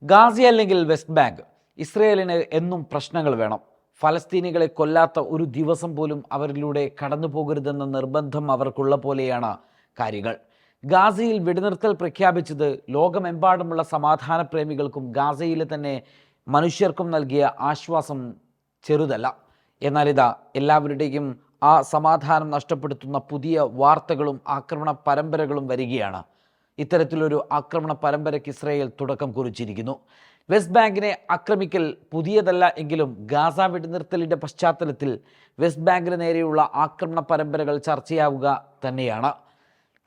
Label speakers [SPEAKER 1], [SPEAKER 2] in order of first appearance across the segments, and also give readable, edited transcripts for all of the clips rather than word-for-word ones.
[SPEAKER 1] ഗാസി അല്ലെങ്കിൽ west bank, ഇസ്രയേലിന് എന്നും പ്രശ്നങ്ങൾ വേണം. ഫലസ്തീനികളെ കൊല്ലാത്ത ഒരു ദിവസം പോലും അവരിലൂടെ കടന്നു പോകരുതെന്ന നിർബന്ധം അവർക്കുള്ള പോലെയാണ് കാര്യങ്ങൾ. ഗാസയിൽ വെടിനിർത്തൽ പ്രഖ്യാപിച്ചത് ലോകമെമ്പാടുമുള്ള സമാധാന പ്രേമികൾക്കും ഗാസയിലെ തന്നെ മനുഷ്യർക്കും നൽകിയ ആശ്വാസം ചെറുതല്ല. എന്നാൽ ഇതാ എല്ലാവരുടെയും ആ സമാധാനം നഷ്ടപ്പെടുത്തുന്ന പുതിയ വാർത്തകളും ആക്രമണ പരമ്പരകളും വരികയാണ്. ഇത്തരത്തിലൊരു ആക്രമണ പരമ്പരയ്ക്ക് ഇസ്രായേൽ തുടക്കം കുറിച്ചിരിക്കുന്നു. വെസ്റ്റ് ബാങ്കിനെ ആക്രമിക്കൽ പുതിയതല്ല എങ്കിലും ഗാസ വെടിനിർത്തലിൻ്റെ പശ്ചാത്തലത്തിൽ വെസ്റ്റ് ബാങ്കിന് നേരെയുള്ള ആക്രമണ പരമ്പരകൾ ചർച്ചയാവുക തന്നെയാണ്.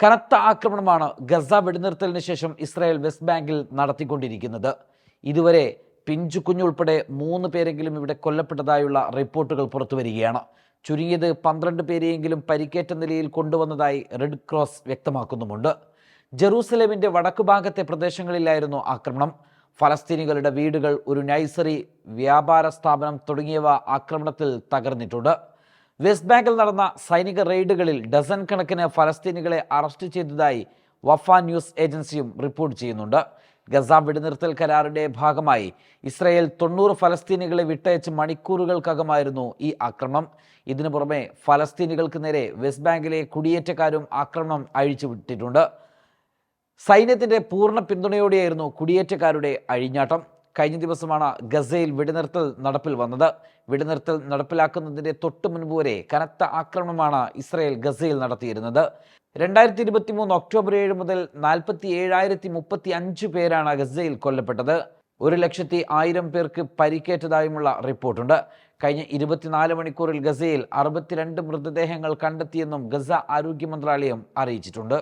[SPEAKER 1] കനത്ത ആക്രമണമാണ് ഗസ വെടിനിർത്തലിന് ശേഷം ഇസ്രായേൽ വെസ്റ്റ് ബാങ്കിൽ നടത്തിക്കൊണ്ടിരിക്കുന്നത്. ഇതുവരെ പിഞ്ചു കുഞ്ഞുൾപ്പെടെ 3 പേരെങ്കിലും ഇവിടെ കൊല്ലപ്പെട്ടതായുള്ള റിപ്പോർട്ടുകൾ പുറത്തു വരികയാണ്. ചുരുങ്ങിയത് 12 പേരെയെങ്കിലും പരിക്കേറ്റ നിലയിൽ കൊണ്ടുവന്നതായി റെഡ് ക്രോസ് വ്യക്തമാക്കുന്നുമുണ്ട്. ജെറൂസലേമിൻ്റെ വടക്കുഭാഗത്തെ പ്രദേശങ്ങളിലായിരുന്നു ആക്രമണം. ഫലസ്തീനികളുടെ വീടുകൾ, ഒരു നഴ്സറി, വ്യാപാര സ്ഥാപനം തുടങ്ങിയവ ആക്രമണത്തിൽ തകർന്നിട്ടുണ്ട്. വെസ്റ്റ് ബാങ്കിൽ നടന്ന സൈനിക റെയ്ഡുകളിൽ ഡസൻ കണക്കിന് ഫലസ്തീനികളെ അറസ്റ്റ് ചെയ്തതായി വഫ ന്യൂസ് ഏജൻസിയും റിപ്പോർട്ട് ചെയ്യുന്നുണ്ട്. ഗസ വെടിനിർത്തൽ കരാറിൻ്റെ ഭാഗമായി ഇസ്രായേൽ 90 ഫലസ്തീനികളെ വിട്ടയച്ച് മണിക്കൂറുകൾക്കകമായിരുന്നു ഈ ആക്രമണം. ഇതിനു പുറമെ ഫലസ്തീനികൾക്ക് നേരെ വെസ്റ്റ് ബാങ്കിലെ കുടിയേറ്റക്കാരും ആക്രമണം അഴിച്ചുവിട്ടിട്ടുണ്ട്. സൈന്യത്തിൻ്റെ പൂർണ്ണ പിന്തുണയോടെയായിരുന്നു കുടിയേറ്റക്കാരുടെ അഴിഞ്ഞാട്ടം. കഴിഞ്ഞ ദിവസമാണ് ഗസയിൽ വെടിനിർത്തൽ നടപ്പിൽ വന്നത്. വെടിനിർത്തൽ നടപ്പിലാക്കുന്നതിൻ്റെ തൊട്ടു മുൻപ് വരെ കനത്ത ആക്രമണമാണ് ഇസ്രായേൽ ഗസയിൽ നടത്തിയിരുന്നത്. 2023 ഒക്ടോബർ 7 മുതൽ 47,035 പേരാണ് ഗസയിൽ കൊല്ലപ്പെട്ടത്. 1,00,000 പേർക്ക് പരിക്കേറ്റതായുമുള്ള റിപ്പോർട്ടുണ്ട്. കഴിഞ്ഞ 24 മണിക്കൂറിൽ ഗസയിൽ 62 മൃതദേഹങ്ങൾ കണ്ടെത്തിയെന്നും ഗസ ആരോഗ്യ മന്ത്രാലയം അറിയിച്ചിട്ടുണ്ട്.